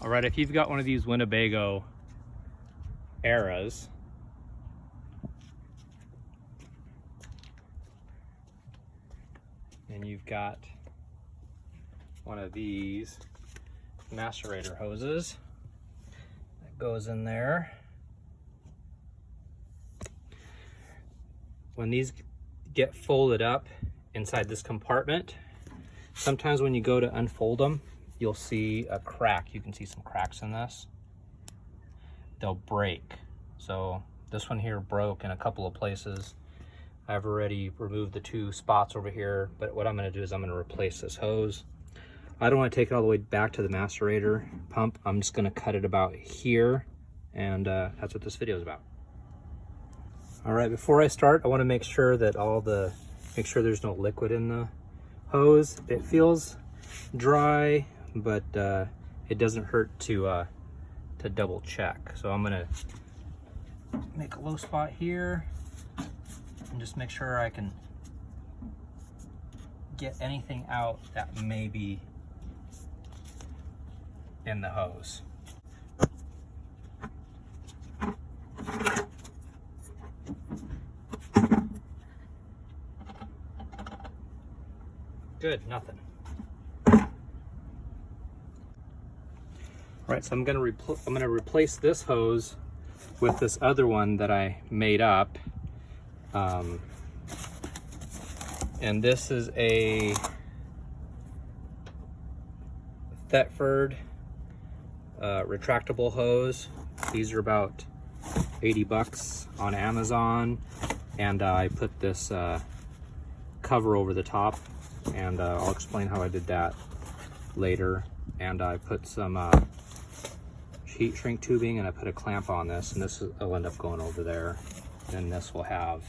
All right, if you've got one of these Winnebago Eras, and you've got one of these macerator hoses that goes in there. When these get folded up inside this compartment, sometimes when you go to unfold them, you'll see a crack. You can see some cracks in this. They'll break. So this one here broke in a couple of places. I've already removed the two spots over here, but what I'm gonna do is I'm gonna replace this hose. I don't wanna take it all the way back to the macerator pump. I'm just gonna cut it about here, and that's what this video is about. All right, before I start, I wanna make sure that make sure there's no liquid in the hose. It feels dry, but it doesn't hurt to double check. So I'm gonna make a low spot here and just make sure I can get anything out that may be in the hose. Good, nothing. All right, so I'm gonna replace this hose with this other one that I made up. And this is a Thetford retractable hose. These are about 80 bucks on Amazon. And I put this cover over the top, and I'll explain how I did that later. And I put some heat shrink tubing, and I put a clamp on this, and this will end up going over there. And this will have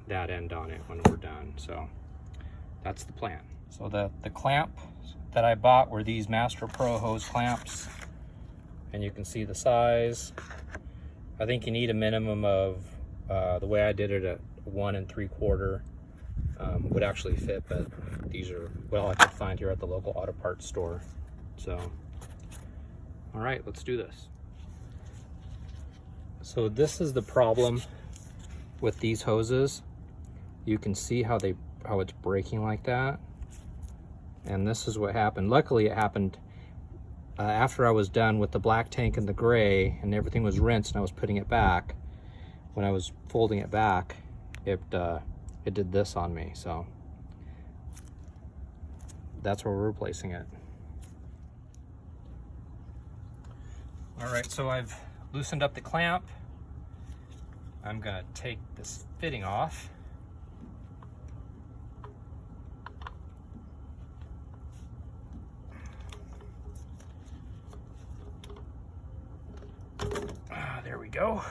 that end on it when we're done. So that's the plan. So the clamp that I bought were these Master Pro hose clamps, and you can see the size. I think you need a minimum of the way I did it at 1 3/4 would actually fit, but these are what I could find here at the local auto parts store. So all right, let's do this. So this is the problem with these hoses. You can see how it's breaking like that. And this is what happened. Luckily it happened after I was done with the black tank and the gray, and everything was rinsed and I was putting it back. When I was folding it back, it did this on me. So that's where we're replacing it. All right, so I've loosened up the clamp. I'm gonna take this fitting off. There we go.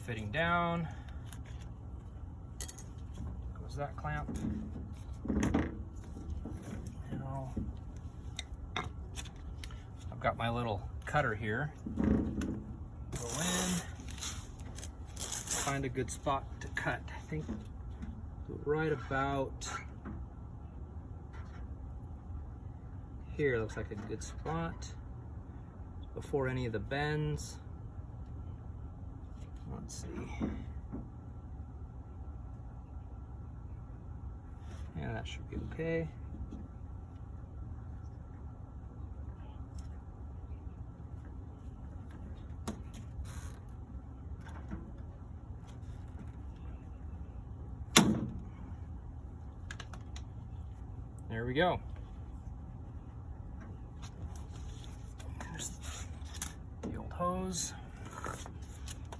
Fitting down. Goes that clamp. Now, I've got my little cutter here. Go in, find a good spot to cut. I think right about here looks like a good spot before any of the bends. Let's see. Yeah, that should be okay. There we go. There's the old hose.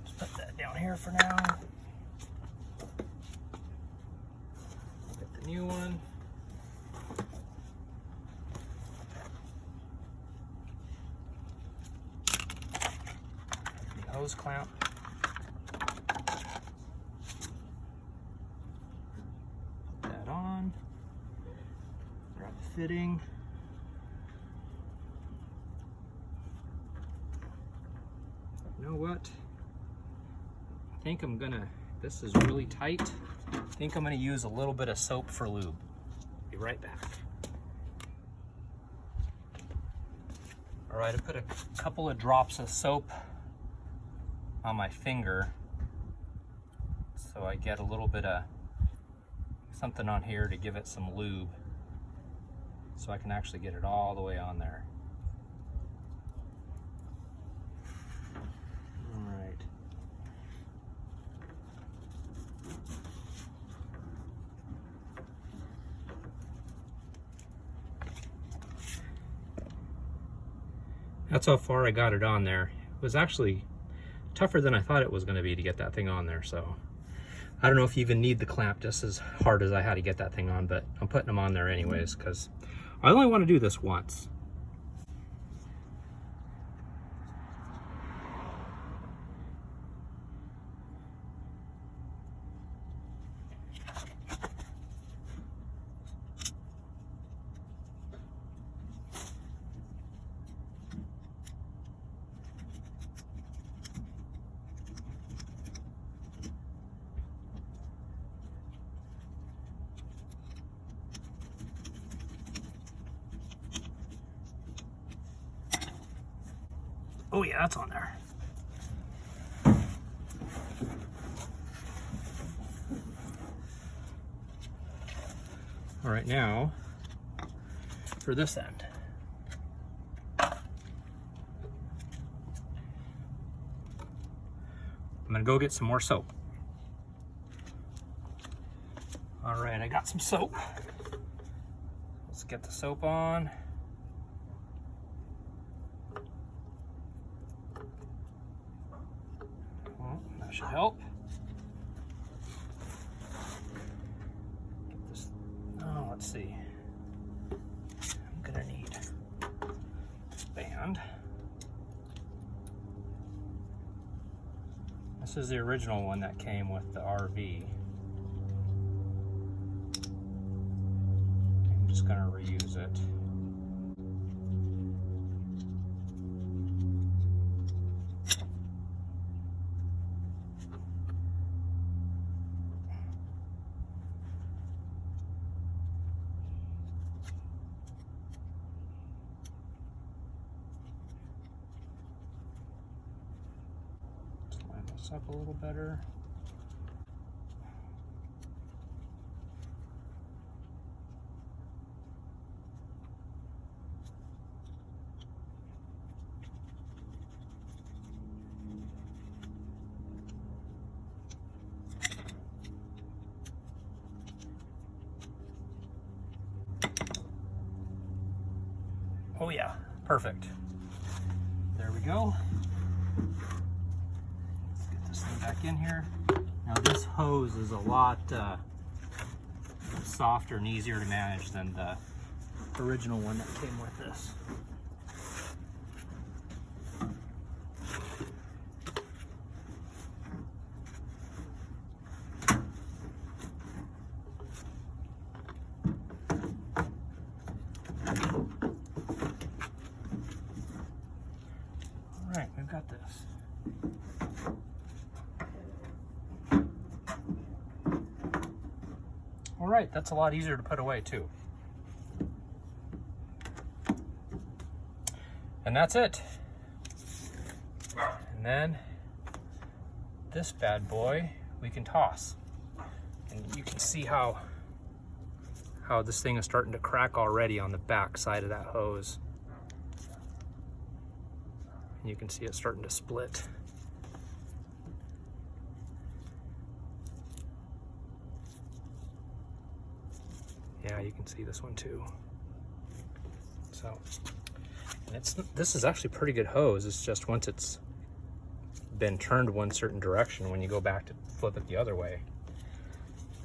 Just put that down here for now. Get the new one. The hose clamp. Put that on. Grab the fitting. You know what? I think I'm gonna, this is really tight. I think I'm gonna use a little bit of soap for lube. Be right back. All right, I put a couple of drops of soap on my finger so I get a little bit of something on here to give it some lube so I can actually get it all the way on there. All right. That's how far I got it on there. It was actually tougher than I thought it was going to be to get that thing on there, so I don't know if you even need the clamp just as hard as I had to get that thing on, but I'm putting them on there anyways because I only want to do this once. Oh yeah, that's on there. All right, now for this end. I'm gonna go get some more soap. All right, I got some soap. Let's get the soap on. That should help. Get this. Oh, let's see. I'm gonna need this band. This is the original one that came with the RV. I'm just gonna reuse it. Up a little better. Oh yeah, perfect. There we go. Back in here. Now this hose is a lot softer and easier to manage than the original one that came with this. All right, we've got this. All right, that's a lot easier to put away too. And that's it. And then this bad boy we can toss. And you can see how this thing is starting to crack already on the back side of that hose. And you can see it starting to split. Yeah, you can see this one too. So, and this is actually pretty good hose. It's just once it's been turned one certain direction, when you go back to flip it the other way,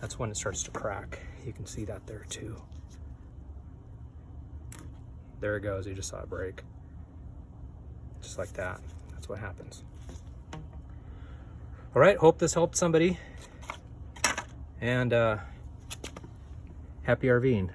that's when it starts to crack. You can see that there too. There it goes, you just saw it break. Just like that, that's what happens. All right, hope this helped somebody. And happy RVing.